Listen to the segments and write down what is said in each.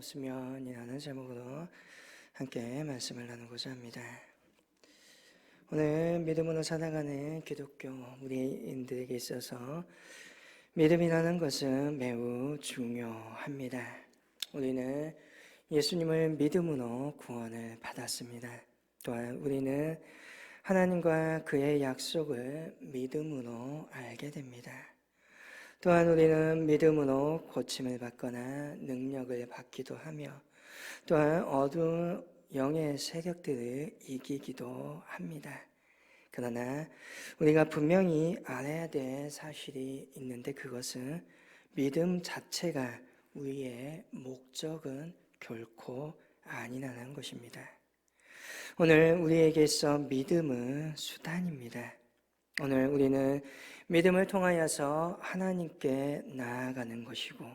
없으면 이라는 제목으로 함께 말씀을 나누고자 합니다. 오늘 믿음으로 살아가는 기독교 우리인들에게 있어서 믿음이라는 것은 매우 중요합니다. 우리는 예수님을 믿음으로 구원을 받았습니다. 또한 우리는 하나님과 그의 약속을 믿음으로 알게 됩니다. 또한 우리는 믿음으로 고침을 받거나 능력을 받기도 하며 또한 어두운 영의 세력들을 이기기도 합니다. 그러나 우리가 분명히 알아야 될 사실이 있는데 그것은 믿음 자체가 우리의 목적은 결코 아니라는 것입니다. 오늘 우리에게 있어 믿음은 수단입니다. 오늘 우리는 믿음을 통하여서 하나님께 나아가는 것이고,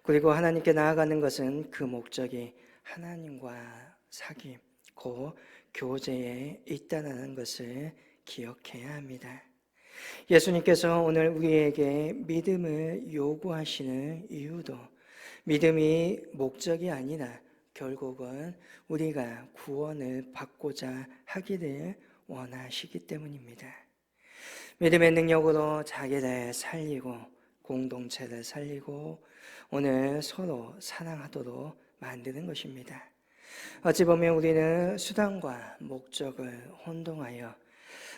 그리고 하나님께 나아가는 것은 그 목적이 하나님과 사귐, 곧 교제에 있다는 것을 기억해야 합니다. 예수님께서 오늘 우리에게 믿음을 요구하시는 이유도 믿음이 목적이 아니라 결국은 우리가 구원을 받고자 하기를 원하시기 때문입니다. 믿음의 능력으로 자기를 살리고 공동체를 살리고 오늘 서로 사랑하도록 만드는 것입니다. 어찌 보면 우리는 수단과 목적을 혼동하여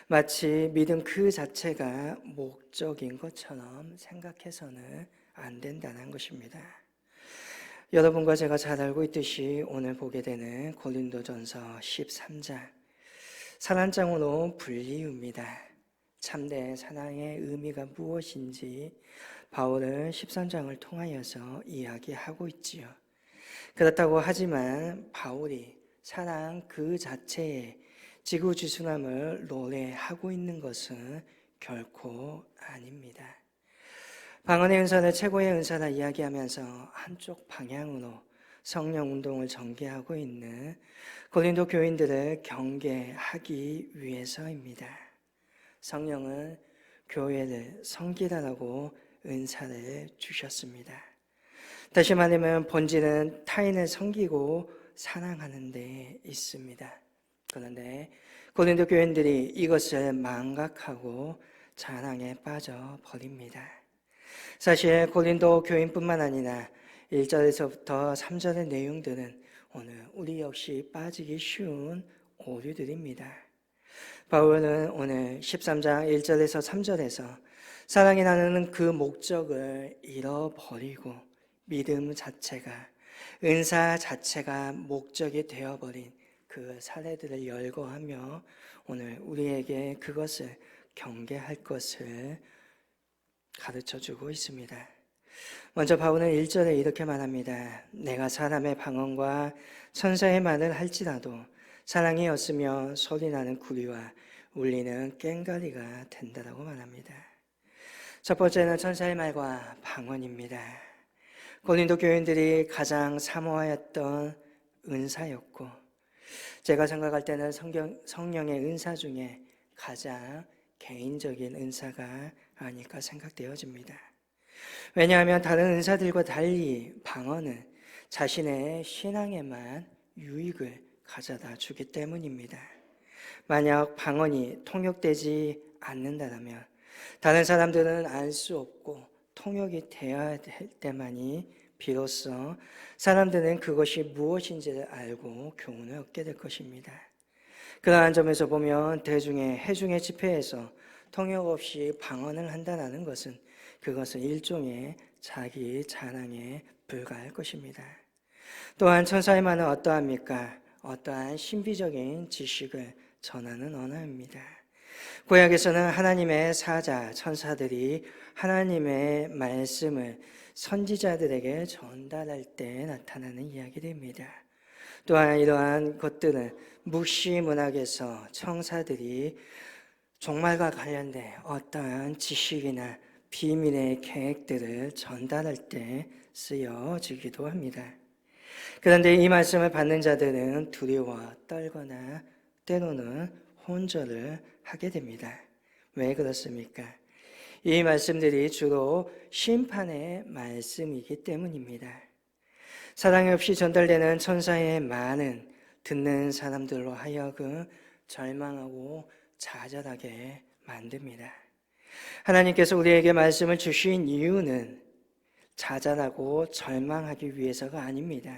마치 믿음 그 자체가 목적인 것처럼 생각해서는 안 된다는 것입니다. 여러분과 제가 잘 알고 있듯이 오늘 보게 되는 고린도전서 13장 사랑장으로 불리웁니다. 참된 사랑의 의미가 무엇인지 바울은 13장을 통하여서 이야기하고 있지요. 그렇다고 하지만 바울이 사랑 그 자체에 지구지순함을 노래하고 있는 것은 결코 아닙니다. 방언의 은사를 최고의 은사라 이야기하면서 한쪽 방향으로 성령 운동을 전개하고 있는 고린도 교인들을 경계하기 위해서입니다. 성령은 교회를 섬기라라고 은사를 주셨습니다. 다시 말하면 본질은 타인을 섬기고 사랑하는 데 있습니다. 그런데 고린도 교인들이 이것을 망각하고 자랑에 빠져버립니다. 사실 고린도 교인뿐만 아니라 1절에서부터 3절의 내용들은 오늘 우리 역시 빠지기 쉬운 오류들입니다. 바울은 오늘 13장 1절에서 3절에서 사랑이 나누는 그 목적을 잃어버리고 믿음 자체가, 은사 자체가 목적이 되어버린 그 사례들을 열거하며 오늘 우리에게 그것을 경계할 것을 가르쳐주고 있습니다. 먼저 바울은 1절에 이렇게 말합니다. 내가 사람의 방언과 천사의 말을 할지라도 사랑이 없으며 소리나는 구리와 울리는 꽹과리가 된다라고 말합니다. 첫 번째는 천사의 말과 방언입니다. 고린도 교인들이 가장 사모하였던 은사였고 제가 생각할 때는 성령의 은사 중에 가장 개인적인 은사가 아닐까 생각되어집니다. 왜냐하면 다른 은사들과 달리 방언은 자신의 신앙에만 유익을 가져다 주기 때문입니다. 만약 방언이 통역되지 않는다면 다른 사람들은 알 수 없고 통역이 되어야 될 때만이 비로소 사람들은 그것이 무엇인지를 알고 교훈을 얻게 될 것입니다. 그러한 점에서 보면 대중의 회중의 집회에서 통역 없이 방언을 한다는 것은 그것은 일종의 자기 자랑에 불과할 것입니다. 또한 천사의 말은 어떠합니까? 어떠한 신비적인 지식을 전하는 언어입니다. 구약에서는 하나님의 사자, 천사들이 하나님의 말씀을 선지자들에게 전달할 때 나타나는 이야기들입니다. 또한 이러한 것들은 묵시 문학에서 천사들이 종말과 관련된 어떠한 지식이나 비밀의 계획들을 전달할 때 쓰여지기도 합니다. 그런데 이 말씀을 받는 자들은 두려워 떨거나 때로는 혼절을 하게 됩니다. 왜 그렇습니까? 이 말씀들이 주로 심판의 말씀이기 때문입니다. 사랑이 없이 전달되는 천사의 많은 듣는 사람들로 하여금 절망하고 좌절하게 만듭니다. 하나님께서 우리에게 말씀을 주신 이유는 좌절하고 절망하기 위해서가 아닙니다.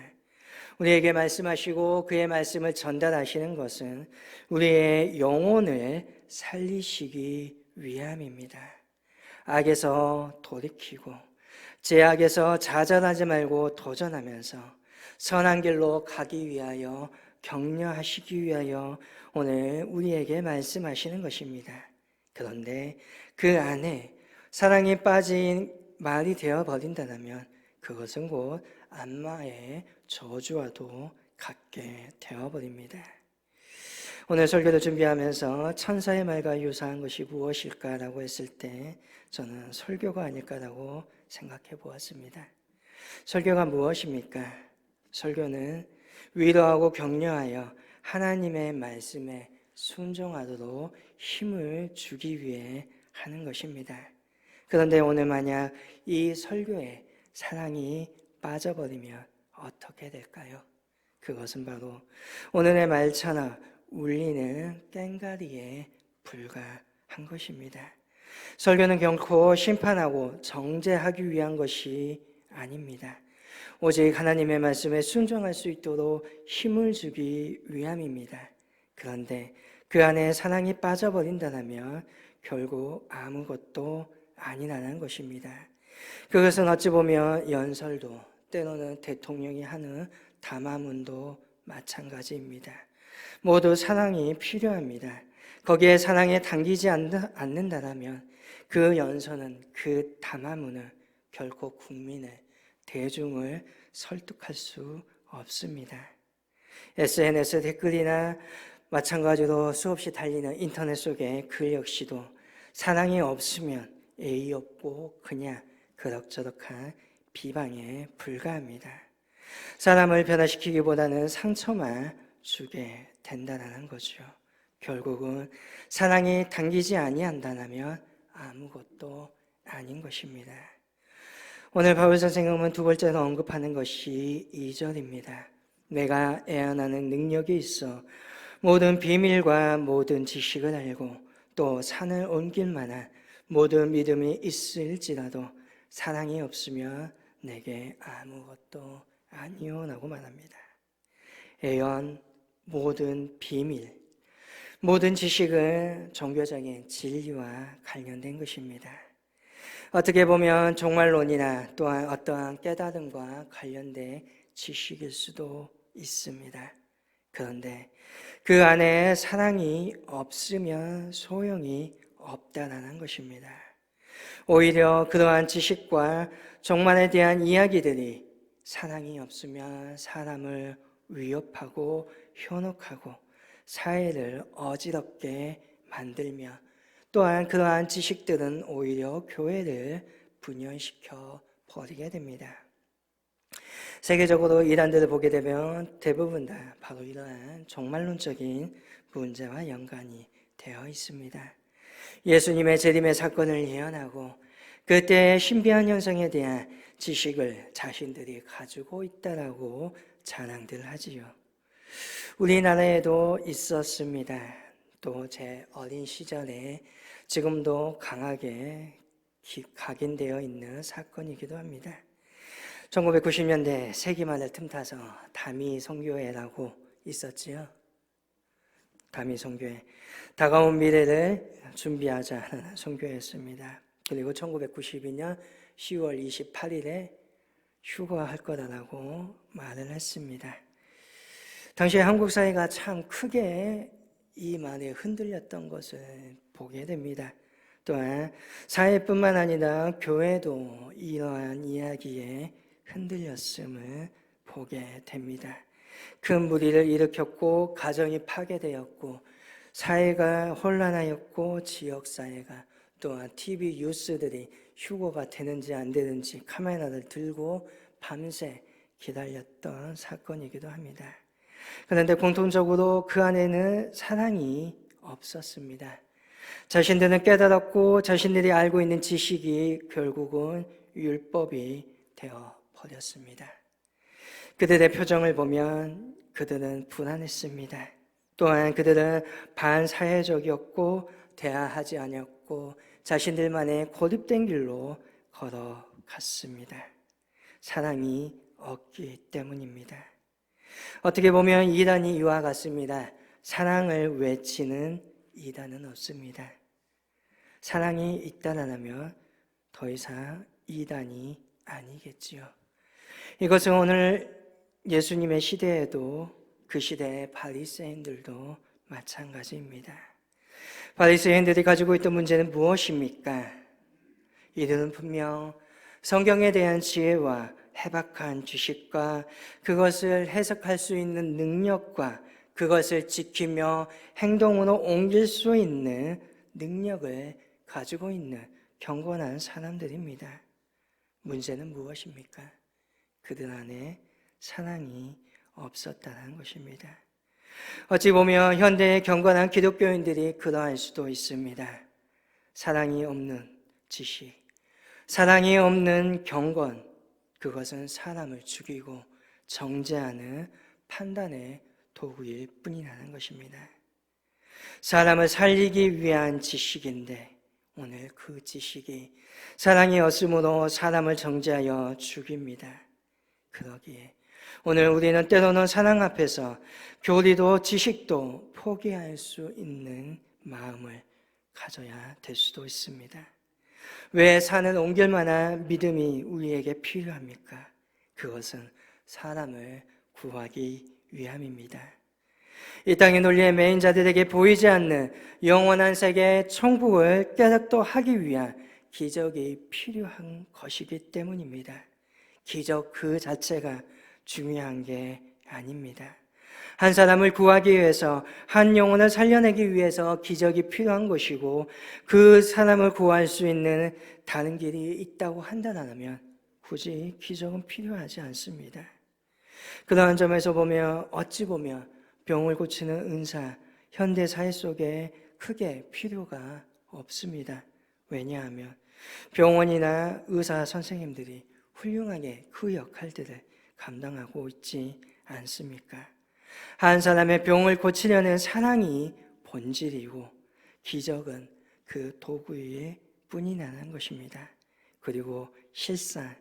우리에게 말씀하시고 그의 말씀을 전달하시는 것은 우리의 영혼을 살리시기 위함입니다. 악에서 돌이키고 죄악에서 좌절하지 말고 도전하면서 선한 길로 가기 위하여 격려하시기 위하여 오늘 우리에게 말씀하시는 것입니다. 그런데 그 안에 사랑이 빠진 말이 되어버린다면 그것은 곧 악마의 저주와도 같게 되어버립니다. 오늘 설교를 준비하면서 천사의 말과 유사한 것이 무엇일까라고 했을 때 저는 설교가 아닐까라고 생각해 보았습니다. 설교가 무엇입니까? 설교는 위로하고 격려하여 하나님의 말씀에 순종하도록 힘을 주기 위해 하는 것입니다. 그런데 오늘 만약 이 설교에 사랑이 빠져버리면 어떻게 될까요? 그것은 바로 오늘의 말처럼 울리는 꽹과리에 불과한 것입니다. 설교는 결코 심판하고 정죄하기 위한 것이 아닙니다. 오직 하나님의 말씀에 순종할 수 있도록 힘을 주기 위함입니다. 그런데 그 안에 사랑이 빠져버린다면 결국 아무것도 아니라는 것입니다. 그것은 어찌 보면 연설도 때로는 대통령이 하는 담화문도 마찬가지입니다. 모두 사랑이 필요합니다. 거기에 사랑에 당기지 않는다면 그 연설은 그 담화문은 결코 국민을 대중을 설득할 수 없습니다. SNS 댓글이나 마찬가지로 수없이 달리는 인터넷 속의 글 역시도 사랑이 없으면 예의 없고 그냥 그럭저럭한 비방에 불과합니다. 사람을 변화시키기보다는 상처만 주게 된다는 거죠. 결국은 사랑이 당기지 아니한다면 아무것도 아닌 것입니다. 오늘 바울 선생님은 두 번째로 언급하는 것이 2절입니다. 내가 애언하는 능력이 있어 모든 비밀과 모든 지식을 알고 또 산을 옮길 만한 모든 믿음이 있을지라도 사랑이 없으면 내게 아무것도 아니오라고 말합니다. 애언, 모든 비밀, 모든 지식은 종교적인 진리와 관련된 것입니다. 어떻게 보면 종말론이나 또한 어떠한 깨달음과 관련된 지식일 수도 있습니다. 그런데 그 안에 사랑이 없으면 소용이 없다라는 것입니다. 오히려 그러한 지식과 종말에 대한 이야기들이 사랑이 없으면 사람을 위협하고 현혹하고 사회를 어지럽게 만들며 또한 그러한 지식들은 오히려 교회를 분열시켜 버리게 됩니다. 세계적으로 이단들을 보게 되면 대부분 다 바로 이러한 종말론적인 문제와 연관이 되어 있습니다. 예수님의 재림의 사건을 예언하고 그때의 신비한 현상에 대한 지식을 자신들이 가지고 있다라고 자랑들 하지요. 우리나라에도 있었습니다. 또 제 어린 시절에 지금도 강하게 각인되어 있는 사건이기도 합니다. 1990년대 세기말을 틈타서 다미 선교회라고 있었지요. 다미 선교회, 다가온 미래를 준비하자는 선교회였습니다. 그리고 1992년 10월 28일에 휴거할 거라고 말을 했습니다. 당시에 한국 사회가 참 크게 이 말에 흔들렸던 것을 보게 됩니다. 또한 사회뿐만 아니라 교회도 이러한 이야기에 흔들렸음을 보게 됩니다. 큰 무리를 일으켰고 가정이 파괴되었고 사회가 혼란하였고 지역사회가 또한 TV 뉴스들이 휴거가 되는지 안 되는지 카메라를 들고 밤새 기다렸던 사건이기도 합니다. 그런데 공통적으로 그 안에는 사랑이 없었습니다. 자신들은 깨달았고 자신들이 알고 있는 지식이 결국은 율법이 되어 버렸습니다. 그들의 표정을 보면 그들은 불안했습니다. 또한 그들은 반사회적이었고 대화하지 않았고 자신들만의 고립된 길로 걸어갔습니다. 사랑이 없기 때문입니다. 어떻게 보면 이단이 이와 같습니다. 사랑을 외치는 이단은 없습니다. 사랑이 있다라면 더 이상 이단이 아니겠지요. 이것은 오늘 예수님의 시대에도 그 시대의 바리새인들도 마찬가지입니다. 바리새인들이 가지고 있던 문제는 무엇입니까? 이들은 분명 성경에 대한 지혜와 해박한 지식과 그것을 해석할 수 있는 능력과 그것을 지키며 행동으로 옮길 수 있는 능력을 가지고 있는 경건한 사람들입니다. 문제는 무엇입니까? 그들 안에 사랑이 없었다는 것입니다. 어찌 보면 현대의 경건한 기독교인들이 그러할 수도 있습니다. 사랑이 없는 지식, 사랑이 없는 경건, 그것은 사람을 죽이고 정죄하는 판단의 도구일 뿐이라는 것입니다. 사람을 살리기 위한 지식인데 오늘 그 지식이 사랑이 없으므로 사람을 정죄하여 죽입니다. 그러기에 오늘 우리는 때로는 사랑 앞에서 교리도 지식도 포기할 수 있는 마음을 가져야 될 수도 있습니다. 왜 산을 옮길 만한 믿음이 우리에게 필요합니까? 그것은 사람을 구하기 위함입니다. 이 땅의 논리에 매인 자들에게 보이지 않는 영원한 세계의 천국을 깨닫도 하기 위한 기적이 필요한 것이기 때문입니다. 기적 그 자체가 중요한 게 아닙니다. 한 사람을 구하기 위해서, 한 영혼을 살려내기 위해서 기적이 필요한 것이고 그 사람을 구할 수 있는 다른 길이 있다고 한다면 굳이 기적은 필요하지 않습니다. 그러한 점에서 보면 어찌 보면 병을 고치는 은사, 현대 사회 속에 크게 필요가 없습니다. 왜냐하면 병원이나 의사 선생님들이 훌륭하게 그 역할들을 감당하고 있지 않습니까? 한 사람의 병을 고치려는 사랑이 본질이고 기적은 그 도구일 뿐이라는 것입니다. 그리고 실상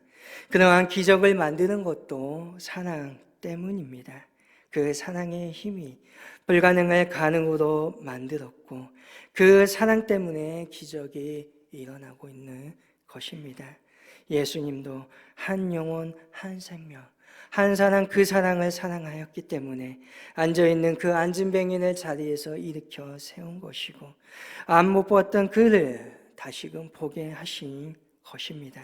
그러한 기적을 만드는 것도 사랑 때문입니다. 그 사랑의 힘이 불가능을 가능으로 만들었고 그 사랑 때문에 기적이 일어나고 있는 것입니다. 예수님도 한 영혼, 한 생명, 한 사람 그 사랑을 사랑하였기 때문에 앉아있는 그 앉은 병인을 자리에서 일으켜 세운 것이고 안 못 보았던 그를 다시금 보게 하신 것입니다.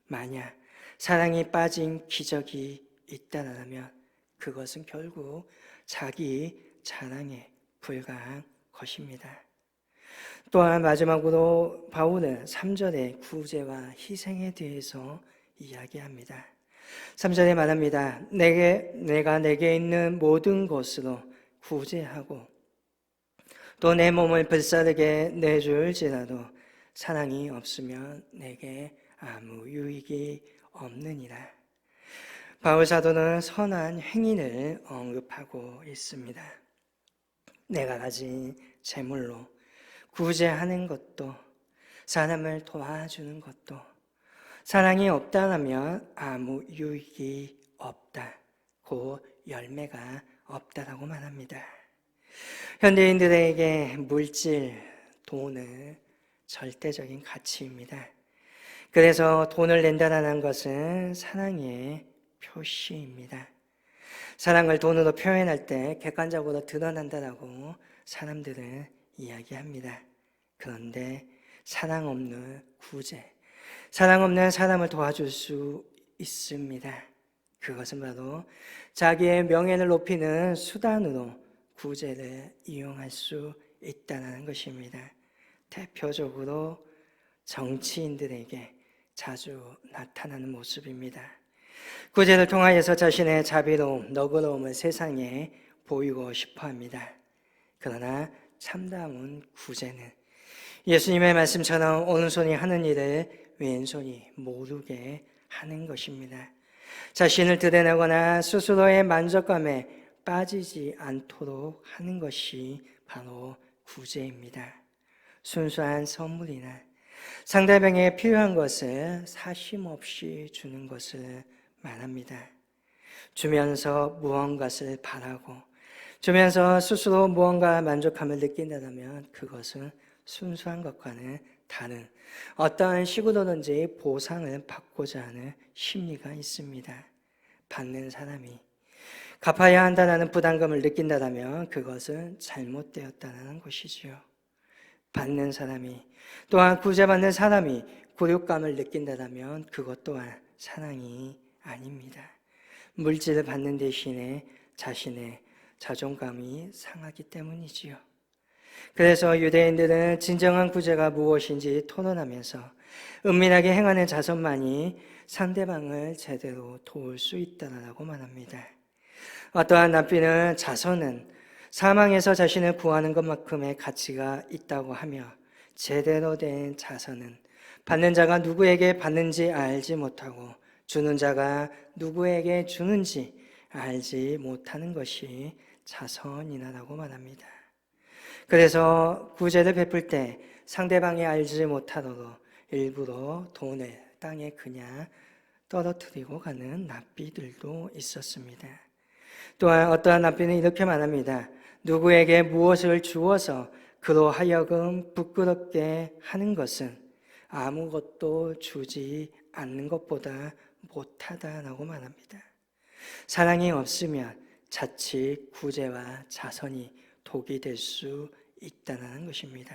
만약 사랑이 빠진 기적이 있다라면 그것은 결국 자기 자랑에 불과한 것입니다. 또한 마지막으로 바울은 3절의 구제와 희생에 대해서 이야기합니다. 3절에 말합니다. 내가 내게 있는 모든 것으로 구제하고 또 내 몸을 불사르게 내줄지라도 사랑이 없으면 내게 아무 유익이 없느니라. 바울 사도는 선한 행위를 언급하고 있습니다. 내가 가진 재물로 구제하는 것도 사람을 도와주는 것도 사랑이 없다면 아무 유익이 없다. 그 열매가 없다라고 말합니다. 현대인들에게 물질, 돈은 절대적인 가치입니다. 그래서 돈을 낸다는 것은 사랑의 표시입니다. 사랑을 돈으로 표현할 때 객관적으로 드러난다라고 사람들은 이야기합니다. 그런데 사랑 없는 구제, 사랑 없는 사람을 도와줄 수 있습니다. 그것은 바로 자기의 명예를 높이는 수단으로 구제를 이용할 수 있다는 것입니다. 대표적으로 정치인들에게 자주 나타나는 모습입니다. 구제를 통하여서 자신의 자비로움, 너그러움을 세상에 보이고 싶어 합니다. 그러나 참다운 구제는 예수님의 말씀처럼 오른손이 하는 일을 왼손이 모르게 하는 것입니다. 자신을 드러내거나 스스로의 만족감에 빠지지 않도록 하는 것이 바로 구제입니다. 순수한 선물이나 상대방에게 필요한 것을 사심 없이 주는 것을 말합니다. 주면서 무언가를 바라고 주면서 스스로 무언가 만족감을 느낀다면 그것은 순수한 것과는 다른 어떠한 식으로든지 보상을 받고자 하는 심리가 있습니다. 받는 사람이 갚아야 한다는 부담감을 느낀다면 그것은 잘못되었다는 것이지요. 받는 사람이 또한 구제받는 사람이 굴욕감을 느낀다면 그것 또한 사랑이 아닙니다. 물질을 받는 대신에 자신의 자존감이 상하기 때문이지요. 그래서 유대인들은 진정한 구제가 무엇인지 토론하면서 은밀하게 행하는 자선만이 상대방을 제대로 도울 수 있다라고 말합니다. 어떠한 납비는 자선은 사망에서 자신을 구하는 것만큼의 가치가 있다고 하며 제대로 된 자선은 받는 자가 누구에게 받는지 알지 못하고 주는 자가 누구에게 주는지 알지 못하는 것이 자선이라고 말합니다. 그래서 구제를 베풀 때 상대방이 알지 못하도록 일부러 돈을 땅에 그냥 떨어뜨리고 가는 납비들도 있었습니다. 또한 어떠한 납비는 이렇게 말합니다. 누구에게 무엇을 주어서 그로 하여금 부끄럽게 하는 것은 아무것도 주지 않는 것보다 못하다라고 말합니다. 사랑이 없으면 자칫 구제와 자선이 독이 될 수 있다는 것입니다.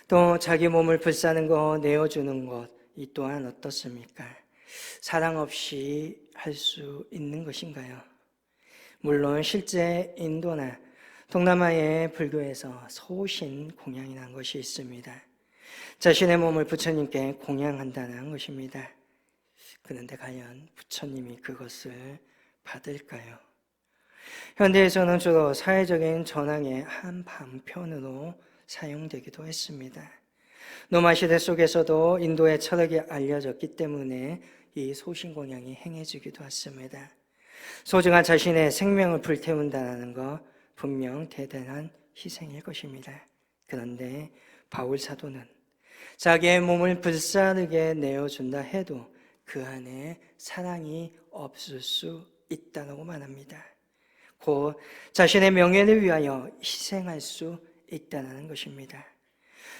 또 자기 몸을 불사는 것, 내어주는 것, 이 또한 어떻습니까? 사랑 없이 할 수 있는 것인가요? 물론 실제 인도나 동남아의 불교에서 소신 공양이라는 것이 있습니다. 자신의 몸을 부처님께 공양한다는 것입니다. 그런데 과연 부처님이 그것을 받을까요? 현대에서는 주로 사회적인 전황의 한 방편으로 사용되기도 했습니다. 로마 시대 속에서도 인도의 철학이 알려졌기 때문에 이 소신공양이 행해지기도 했습니다. 소중한 자신의 생명을 불태운다는 것 분명 대단한 희생일 것입니다. 그런데 바울 사도는 자기의 몸을 불사르게 내어준다 해도 그 안에 사랑이 없을 수 있다고 말합니다. 곧 자신의 명예를 위하여 희생할 수 있다는 것입니다.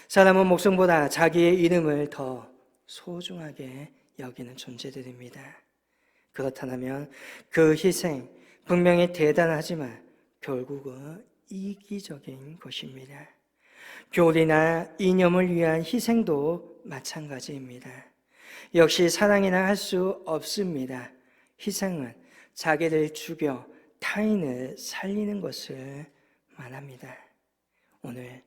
사람은 목숨보다 자기의 이름을 더 소중하게 여기는 존재들입니다. 그렇다면 그 희생 분명히 대단하지만 결국은 이기적인 것입니다. 교리나 이념을 위한 희생도 마찬가지입니다. 역시 사랑이나 할 수 없습니다. 희생은 자기를 죽여 타인을 살리는 것을 말합니다. 오늘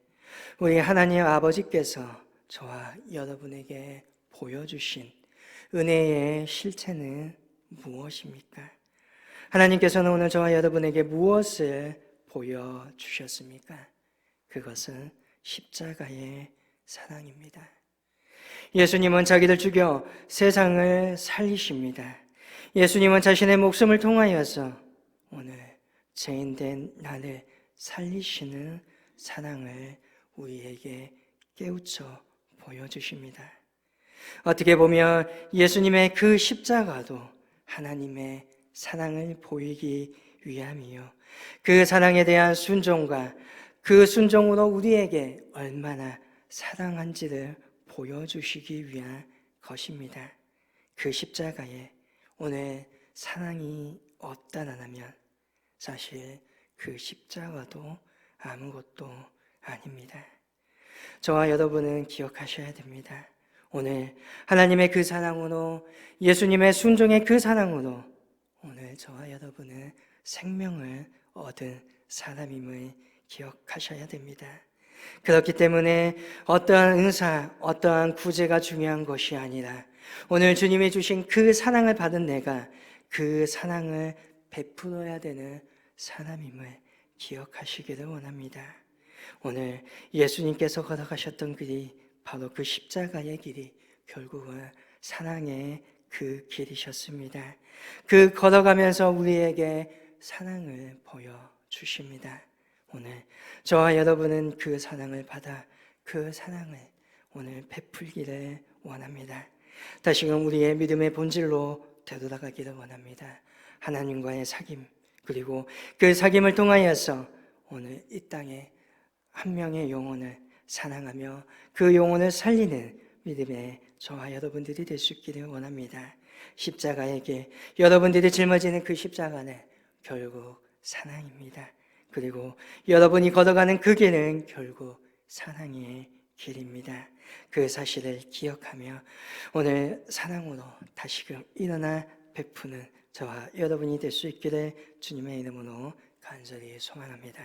우리 하나님 아버지께서 저와 여러분에게 보여주신 은혜의 실체는 무엇입니까? 하나님께서는 오늘 저와 여러분에게 무엇을 보여주셨습니까? 그것은 십자가의 사랑입니다. 예수님은 자기를 죽여 세상을 살리십니다. 예수님은 자신의 목숨을 통하여서 오늘 죄인된 나를 살리시는 사랑을 우리에게 깨우쳐 보여주십니다. 어떻게 보면 예수님의 그 십자가도 하나님의 사랑을 보이기 위함이요, 그 사랑에 대한 순종과 그 순종으로 우리에게 얼마나 사랑한지를 보여주시기 위한 것입니다. 그 십자가에 오늘 사랑이 없다라면 사실 그 십자가도 아무것도 아닙니다. 저와 여러분은 기억하셔야 됩니다. 오늘 하나님의 그 사랑으로, 예수님의 순종의 그 사랑으로 오늘 저와 여러분은 생명을 얻은 사람임을 기억하셔야 됩니다. 그렇기 때문에 어떠한 은사, 어떠한 구제가 중요한 것이 아니라 오늘 주님이 주신 그 사랑을 받은 내가 그 사랑을 베풀어야 되는 사람임을 기억하시기를 원합니다. 오늘 예수님께서 걸어가셨던 길이 바로 그 십자가의 길이 결국은 사랑의 그 길이셨습니다. 그 걸어가면서 우리에게 사랑을 보여주십니다. 오늘 저와 여러분은 그 사랑을 받아 그 사랑을 오늘 베풀기를 원합니다. 다시금 우리의 믿음의 본질로 되돌아가기를 원합니다. 하나님과의 사귐, 그리고 그 사귐을 통하여서 오늘 이 땅에 한 명의 영혼을 사랑하며 그 영혼을 살리는 믿음의 저와 여러분들이 될 수 있기를 원합니다. 십자가의 길, 여러분들이 짊어지는 그 십자가는 결국 사랑입니다. 그리고 여러분이 걸어가는 그 길은 결국 사랑의 길입니다. 그 사실을 기억하며 오늘 사랑으로 다시금 일어나 베푸는 저와 여러분이 될 수 있기를 주님의 이름으로 간절히 소망합니다.